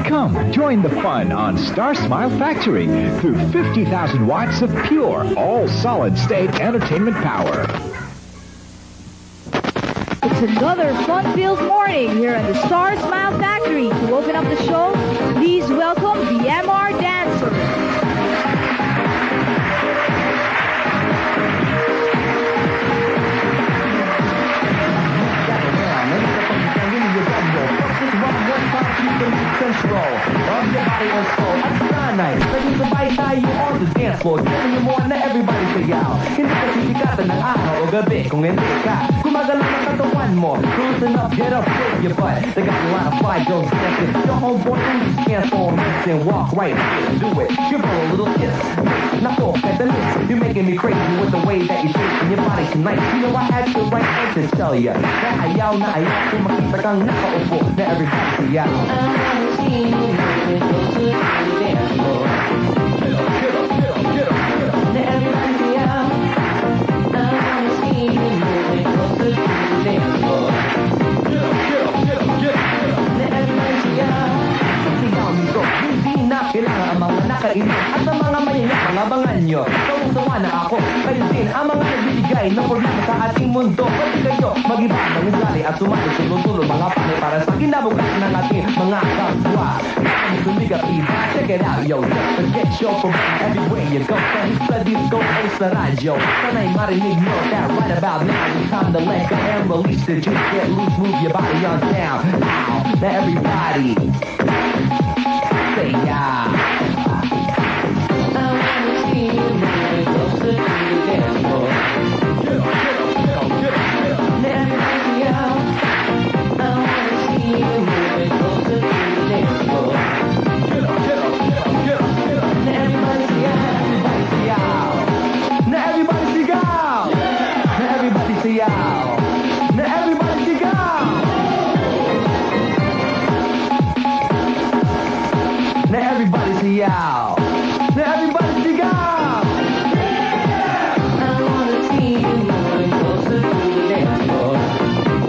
Come, join the fun on Star Smile Factory through 50,000 watts of pure, all-solid-state entertainment power. It's another fun-filled morning here at the Star Smile Factory. To open up the show, please welcome the MR Dancers. Control of your body and soul. At sanay, naging-sabay tayo on the dance floor. Giving you more na everybody sayaw. Hindi ka sisikatan ng araw o gabi kung hindi ka gumagalaw ng katawan mo. Loosen up, get up, shake your butt. They got a lot of fly girls dancing. Your homeboy just transform and walk right here. Do it, give her a little kiss. Nako, at the list, you're making me crazy with the way that you're shaking your body tonight. You know I had the right thing to tell ya. Na ayaw kung makita kang nakaupo na everybody sayaw. Kailangan ang mga nakainit at ang mga mahiyak ang abangan nyo. Sawang-sawa na ako, kayo din ang mga nagbibigay ng problema sa ating mundo. Pwede kayo mag-iba ng ugali at sumali sulong-sulong mga panay para sa kinabukasan ng ating mga kapwa. Sumiga iba, check it out, yo. Forget your problem everywhere you go. Kahit sa disco o sa radyo, sana'y marinig nyo that right about now it's time to let go and release the juice. Get loose, move your body on down. Now, everybody say yeah. I wanna see you moving closer to the dance floor. Get up, get up, get up, get up, get up. Everybody out. I wanna see you moving closer to the dance floor. Get up, get up, get up, get up, get up. Everybody out, everybody out. Now everybody sig out. Now everybody sig out. Now everybody sig out. Now everybody say out. Now everybody say out. Yeah! I wanna see you moving closer to the dance floor.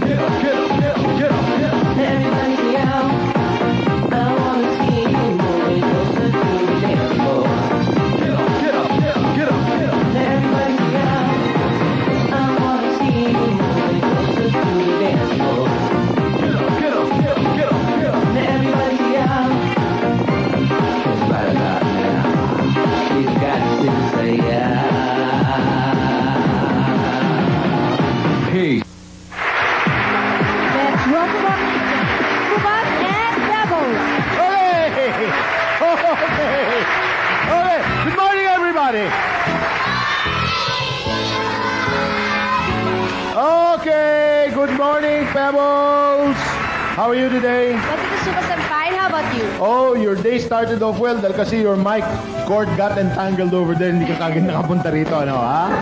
Get up, get up, get up, get up, get up. Now everybody say out. I wanna see you moving closer to the dance floor. Get up, get up, get up, get up, get up. Now everybody say out. I wanna see you moving closer to the dance floor. Get up, get up, get up, get up, get up. Now everybody say out. Right about now, you got to say yeah. Hey. Let's welcome up Kubat and Pebbles. Okay. Okay. Okay. Good morning, everybody. Okay. Good morning, Pebbles. How are you today? Welcome to Super Senpai. How about you? Oh, your day started off well dahil kasi your mic cord got entangled over there. Hindi ka kagad nakapunta rito, ano, ha?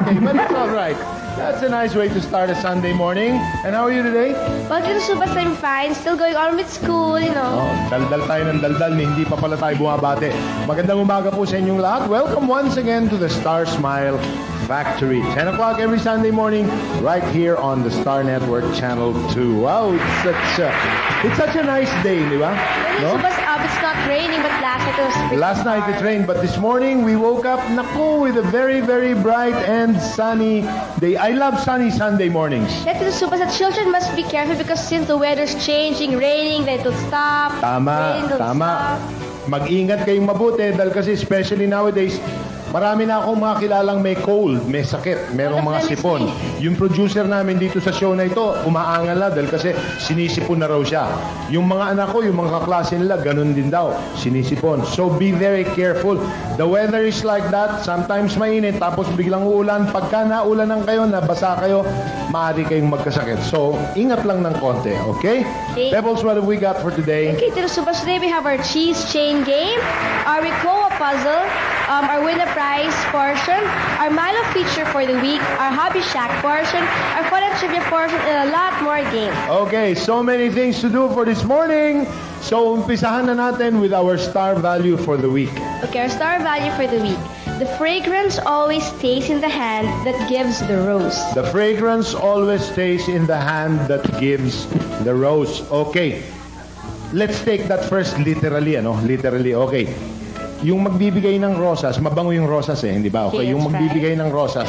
Okay, but it's all right. That's a nice way to start a Sunday morning. And how are you today? Welcome to Super Senpai. Still going on with school, you know. Oh, daldal tayo ng daldal. Hindi pa pala tayo bumabate. Magandang umaga po sa inyong lahat. Welcome once again to the Star Smile Factory. 10 o'clock every Sunday morning, right here on the Star Network Channel 2. Wow, it's such a nice day, di ba? No? It's not raining, but last night it was pretty Last night it hard. rained, but this morning we woke up, naku, with a very, very bright and sunny day. I love sunny Sunday mornings. Let's do Super Set. Children must be careful because since the weather's changing, raining, then it'll stop. Tama, Raining, it'll tama. stop. Mag-ingat kayong mabuti dahil kasi especially nowadays, marami na akong mga kilalang may cold, may sakit, merong mga sipon. Yung producer namin dito sa show na ito, umaangal na dahil kasi sinisipon na raw siya. Yung mga anak ko, yung mga kaklase nila, ganun din daw, sinisipon. So be very careful. The weather is like that. Sometimes mainit, tapos biglang uulan. Pagka naulanan kayo, nabasa kayo, maaari kayong magkasakit. So, ingat lang ng konti, okay? Okay. Pebbles, what have we got for today? Okay, to the Super today we have our cheese chain game, our Ricoa puzzle, our winner prize portion, our Milo feature for the week, our Hobby Shack portion, our fun and trivia portion, and a lot more games. Okay, so many things to do for this morning. So, umpisahan na natin with our star value for the week. Okay, our star value for the week. The fragrance always stays in the hand that gives the rose. The fragrance always stays in the hand that gives the rose. Okay. let's take that first literally, ano? Literally, okay. Yung magbibigay ng rosas, mabango yung rosas eh, di ba? Okay, Okay, yung that's magbibigay ng rosas,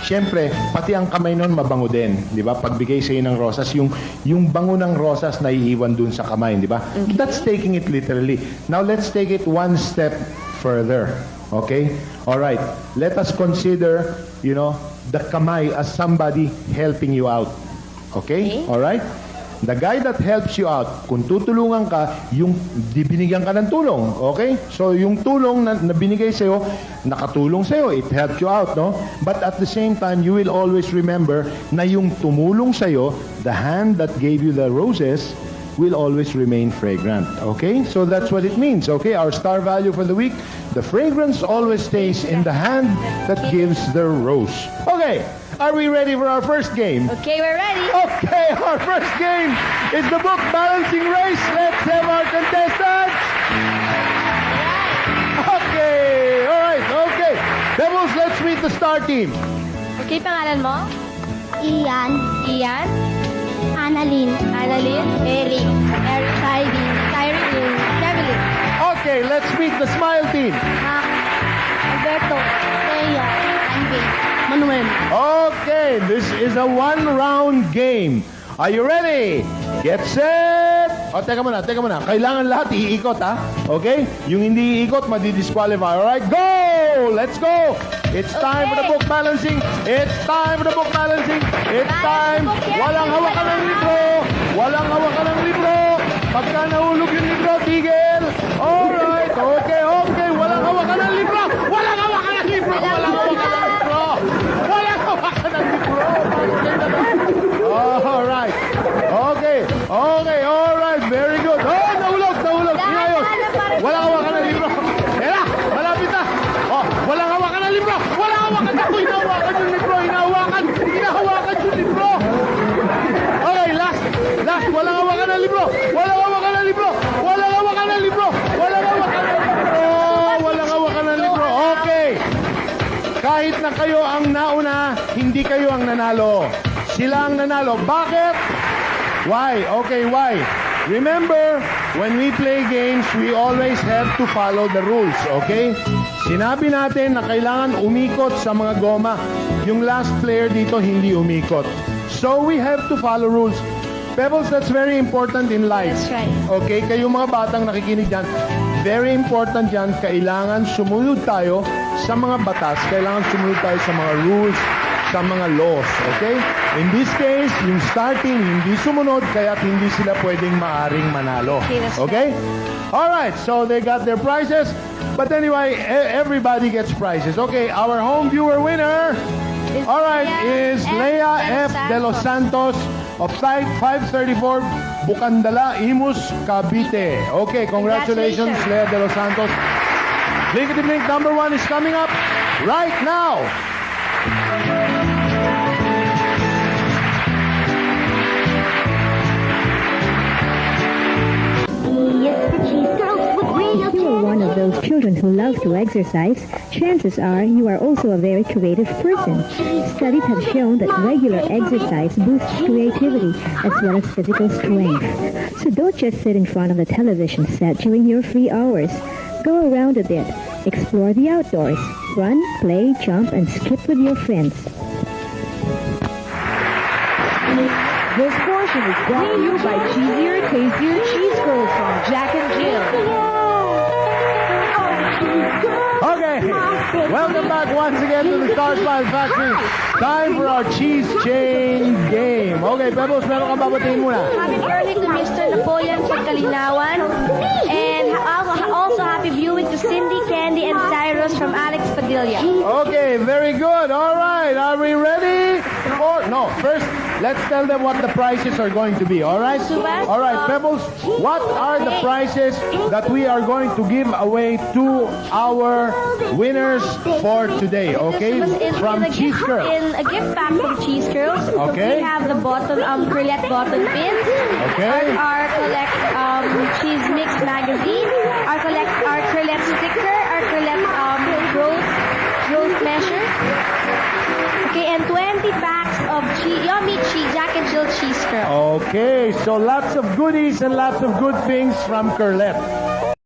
syempre, pati ang kamay nun mabango din, di ba? Pagbigay sa'yo ng rosas, yung bango ng rosas na iiwan dun sa kamay, di ba? That's taking it literally. Now, let's take it one step further. Okay? All right. Let us consider, the kamay as somebody helping you out. Okay? Okay. All right? The guy that helps you out, kung tutulungan ka, yung binigyan ka ng tulong. Okay? So, yung tulong na binigay sa'yo, nakatulong sa'yo. It helped you out, no? But at the same time, you will always remember na yung tumulong sa'yo, the hand that gave you the roses, will always remain fragrant. Okay? So that's what it means. Okay? Our star value for the week, the fragrance always stays in the hand that gives the rose. Okay. Are we ready for our first game? Okay, we're ready. Okay, our first game is the book balancing race. Let's have our contestants. Okay, all right, okay. Devils, let's meet the star team. Okay, pangalan mo? Ian, Ian, Annalyn, Annalyn, Eric, Cyrene, Kevin, Okay, let's meet the smile team. Alberto, Rhea, Andy, Manuel. Okay, this is a one-round game. Are you ready? Get set! O, teka muna. Kailangan lahat iikot, ha? Okay? Yung hindi iikot, madi-disqualify. Alright, go! Let's go! It's time for the book balancing. It's time for the book balancing. It's time. Walang hawakan ng libro. Walang hawakan ng libro. Pagka nahulog yung libro, tigil. Alright, okay. Walang hawakan ng libro. Walang hawakan ng libro. Walang hawakan ng libro. Walang hawakan ng libro. Alright. Okay. Alright. Very good. Oh, nahulog. Inayos. Walang hawakan ng libro. Kaya, malapit na. Oh, walang hawakan ng libro. Walang hawakan na. Hinahawakan yung libro. Hinahawakan yung libro. Okay, last. Walang hawakan ng libro. Walang hawakan ng libro. Walang hawakan ng libro. Walang hawakan ng libro. Walang hawakan ng libro. Okay. Kahit na kayo ang nauna, hindi kayo ang nanalo. Sila ang nanalo. Bakit? Why? Okay, why? Remember, when we play games, we always have to follow the rules, okay? Sinabi natin na kailangan umikot sa mga goma. Yung last player dito hindi umikot. So we have to follow rules. Pebbles, that's very important in life. That's right. Okay, kayong mga batang nakikinig dyan, very important yan, kailangan sumunod tayo sa mga batas, kailangan sumunod tayo sa mga rules, sa mga laws, okay? In this case, yung starting hindi sumunod, kaya hindi sila pwedeng maaring manalo. Okay, that's Okay? Alright, so they got their prizes, but anyway, everybody gets prizes. Okay, our home viewer winner, alright, is Leia F. De Los Santos of Site 534, Bukandala, Imus, Cavite. Okay, congratulations, Leia De Los Santos. Blinkety Blink number 1 is coming up right now. If you are one of those children who love to exercise, chances are you are also a very creative person. Studies have shown that regular exercise boosts creativity as well as physical strength. So don't just sit in front of the television set during your free hours. Go around a bit, explore the outdoors, run, play, jump, and skip with your friends. This portion is brought to you by Cheesier, Tastier Cheese Curls from Jack and Jill. Okay, welcome back once again to the Star Smile Factory. Time for our cheese chain game. Okay, Pebbles, meron kang babatiin muna. Happy birthday to Mr. Napoleon Pagkalinawan. And also happy viewing to Cindy, Candy, and Cyrus from Alex Padilla. Okay, very good. All right, are we ready? No, first, let's tell them what the prizes are going to be, all right? All right, Pebbles, what are the prizes that we are going to give away to our winners for today, okay? From Cheese Curls. In a gift pack from Cheese Curls. Okay. We have the button, Curlet button pins. Okay. Our collect Cheese Mix magazine. Our Curlet sticker. Our Curlet growth measure. Okay, and 20 packs of yummy cheese, Jack and Jill cheese cheese curl. Okay, so lots of goodies and lots of good things from Curlet.